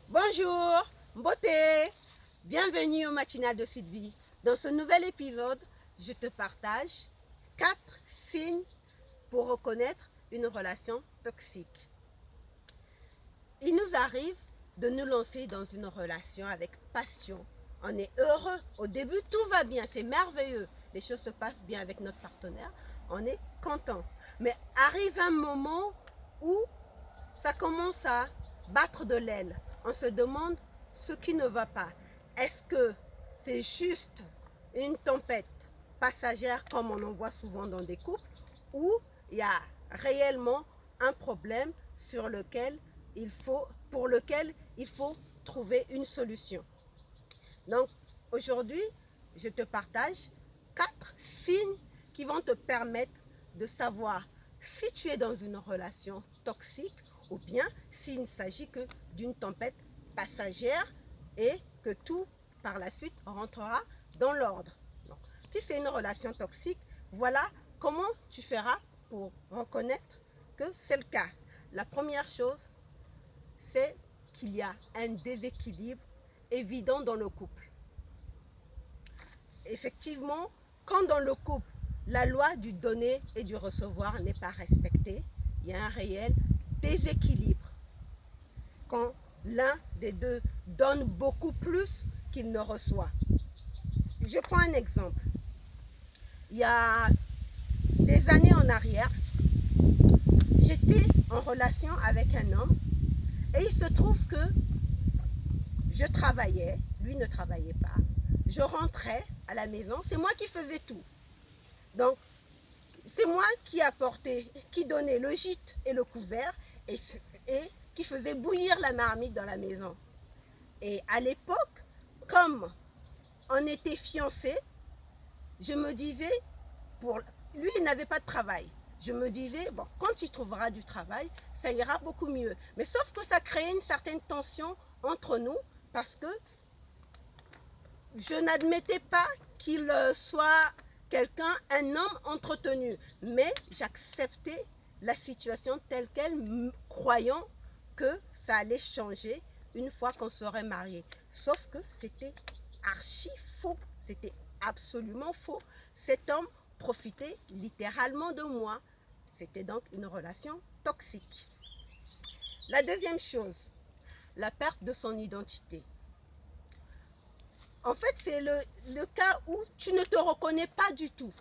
Bonjour, beauté, bienvenue au matinal de Sylvie. Dans ce nouvel épisode, je te partage 4 signes pour reconnaître une relation toxique. Il nous arrive de nous lancer dans une relation avec passion. On est heureux, au début tout va bien, c'est merveilleux, les choses se passent bien avec notre partenaire, on est content. Mais arrive un moment où ça commence à battre de l'aile. On se demande ce qui ne va pas. Est-ce que c'est juste une tempête passagère comme on en voit souvent dans des couples, ou il y a réellement un problème pour lequel il faut trouver une solution. Donc aujourd'hui, je te partage 4 signes qui vont te permettre de savoir si tu es dans une relation toxique ou bien s'il ne s'agit que d'une tempête passagère et que tout par la suite rentrera dans l'ordre. Si c'est une relation toxique, voilà comment tu feras pour reconnaître que c'est le cas. La première chose, c'est qu'il y a un déséquilibre évident dans le couple. Effectivement, quand dans le couple, la loi du donner et du recevoir n'est pas respectée, il y a un réel déséquilibre. Quand l'un des deux donne beaucoup plus qu'il ne reçoit. Je prends un exemple. Il y a des années en arrière, j'étais en relation avec un homme et il se trouve que je travaillais, lui ne travaillait pas. Je rentrais à la maison, c'est moi qui faisais tout. Donc, c'est moi qui apportais, qui donnais le gîte et le couvert et qui faisait bouillir la marmite dans la maison. Et à l'époque, comme on était fiancés, je me disais, lui il n'avait pas de travail. Je me disais, bon, quand il trouvera du travail, ça ira beaucoup mieux. Mais sauf que ça créait une certaine tension entre nous parce que je n'admettais pas qu'il soit un homme entretenu. Mais j'acceptais la situation telle qu'elle, croyant que ça allait changer une fois qu'on serait mariés. Sauf que c'était archi faux. C'était absolument faux. Cet homme profitait littéralement de moi. C'était donc une relation toxique. La deuxième chose, la perte de son identité. En fait, c'est le cas où tu ne te reconnais pas du tout.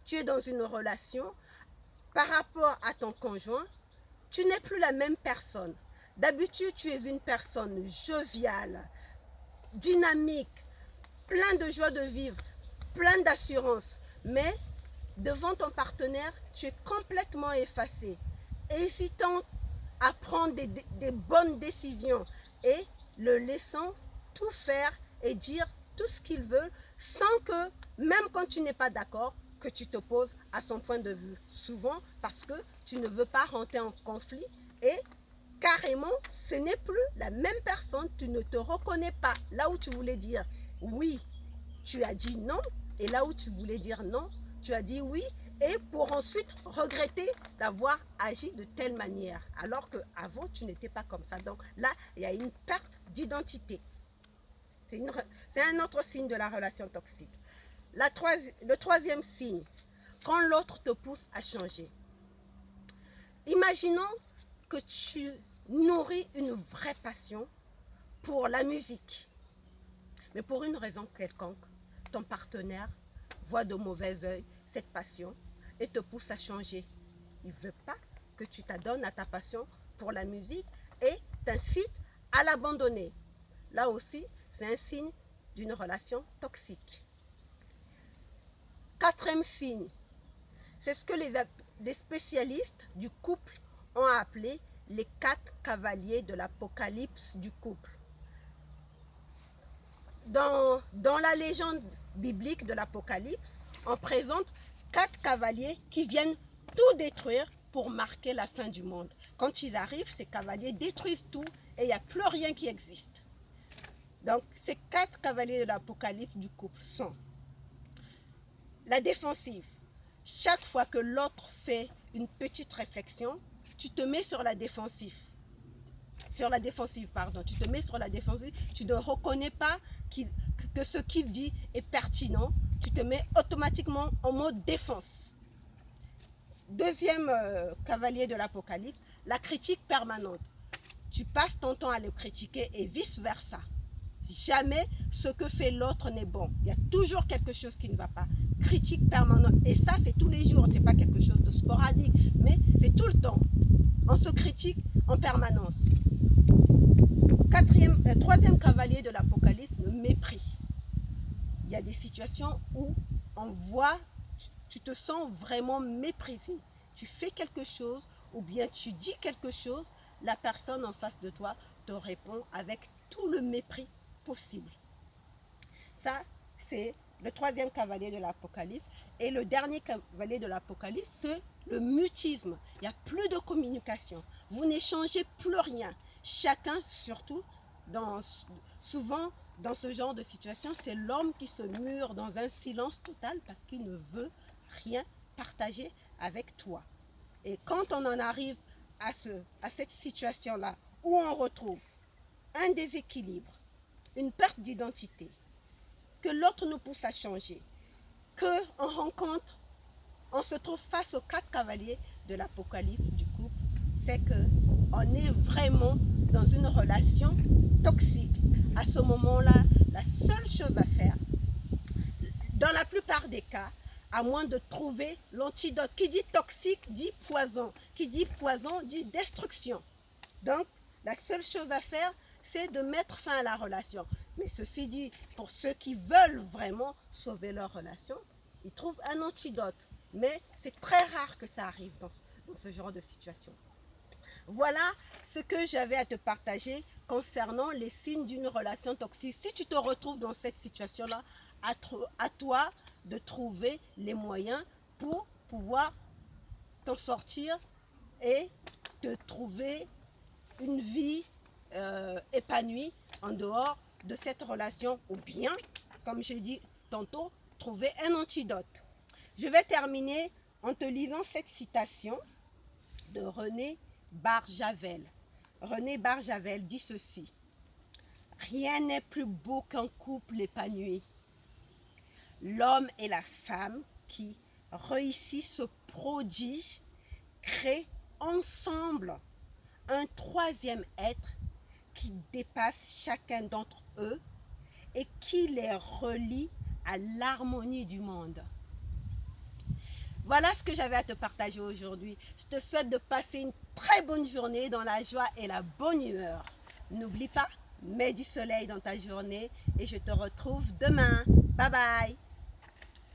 Tu es dans une relation, par rapport à ton conjoint, tu n'es plus la même personne. D'habitude, tu es une personne joviale, dynamique, plein de joie de vivre, plein d'assurance. Mais devant ton partenaire, tu es complètement effacé, hésitant à prendre des bonnes décisions et le laissant tout faire et dire tout ce qu'il veut sans que, même quand tu n'es pas d'accord, que tu t'opposes à son point de vue. Souvent parce que tu ne veux pas rentrer en conflit et carrément, ce n'est plus la même personne, tu ne te reconnais pas. Là où tu voulais dire oui, tu as dit non, et là où tu voulais dire non, tu as dit oui, et pour ensuite regretter d'avoir agi de telle manière, alors qu'avant, tu n'étais pas comme ça. Donc là, il y a une perte d'identité. C'est un autre signe de la relation toxique. Le troisième signe, quand l'autre te pousse à changer. Imaginons que tu nourris une vraie passion pour la musique, mais pour une raison quelconque, ton partenaire voit de mauvais œil cette passion et te pousse à changer. Il ne veut pas que tu t'adonnes à ta passion pour la musique et t'incite à l'abandonner. Là aussi, c'est un signe d'une relation toxique. Quatrième signe, c'est ce que les spécialistes du couple ont appelé les 4 cavaliers de l'apocalypse du couple. Dans la légende biblique de l'Apocalypse, on présente 4 cavaliers qui viennent tout détruire pour marquer la fin du monde. Quand ils arrivent, ces cavaliers détruisent tout et il n'y a plus rien qui existe. Donc, ces 4 cavaliers de l'Apocalypse du couple sont la défensive. Chaque fois que l'autre fait une petite réflexion, tu te mets sur la défensive. sur la défensive, pardon. Tu te mets sur la défensive, tu ne reconnais pas que ce qu'il dit est pertinent. Tu te mets automatiquement en mode défense. Deuxième cavalier de l'Apocalypse, la critique permanente. Tu passes ton temps à le critiquer et vice-versa. Jamais ce que fait l'autre n'est bon. Il y a toujours quelque chose qui ne va pas. Critique permanente. Et ça, c'est tous les jours. Ce n'est pas quelque chose de sporadique, mais c'est tout le temps. On se critique en permanence. Troisième cavalier de l'Apocalypse, le mépris. Il y a des situations où on voit, tu te sens vraiment méprisé. Tu fais quelque chose ou bien tu dis quelque chose, la personne en face de toi te répond avec tout le mépris possible. Ça, c'est le troisième cavalier de l'Apocalypse. Et le dernier cavalier de l'Apocalypse, c'est le mutisme. Il n'y a plus de communication. Vous n'échangez plus rien. Chacun, surtout, souvent dans ce genre de situation, c'est l'homme qui se mure dans un silence total parce qu'il ne veut rien partager avec toi. Et quand on en arrive à cette situation-là, où on retrouve un déséquilibre, une perte d'identité, que l'autre nous pousse à changer, on se trouve face aux 4 cavaliers de l'Apocalypse du couple, c'est qu'on est vraiment dans une relation toxique. À ce moment-là, la seule chose à faire, dans la plupart des cas, à moins de trouver l'antidote. Qui dit toxique dit poison. Qui dit poison dit destruction. Donc, la seule chose à faire, c'est de mettre fin à la relation. Mais ceci dit, pour ceux qui veulent vraiment sauver leur relation, ils trouvent un antidote. Mais c'est très rare que ça arrive dans ce genre de situation. Voilà ce que j'avais à te partager concernant les signes d'une relation toxique. Si tu te retrouves dans cette situation-là, à toi de trouver les moyens pour pouvoir t'en sortir et te trouver une vie épanouie en dehors de cette relation, ou bien, comme j'ai dit tantôt, trouver un antidote. Je vais terminer en te lisant cette citation de René Barjavel. René Barjavel dit ceci: « Rien n'est plus beau qu'un couple épanoui. L'homme et la femme qui réussissent ce prodige créent ensemble un troisième être qui dépasse chacun d'entre eux et qui les relie à l'harmonie du monde. » Voilà ce que j'avais à te partager aujourd'hui. Je te souhaite de passer une très bonne journée dans la joie et la bonne humeur. N'oublie pas, mets du soleil dans ta journée et je te retrouve demain. Bye bye.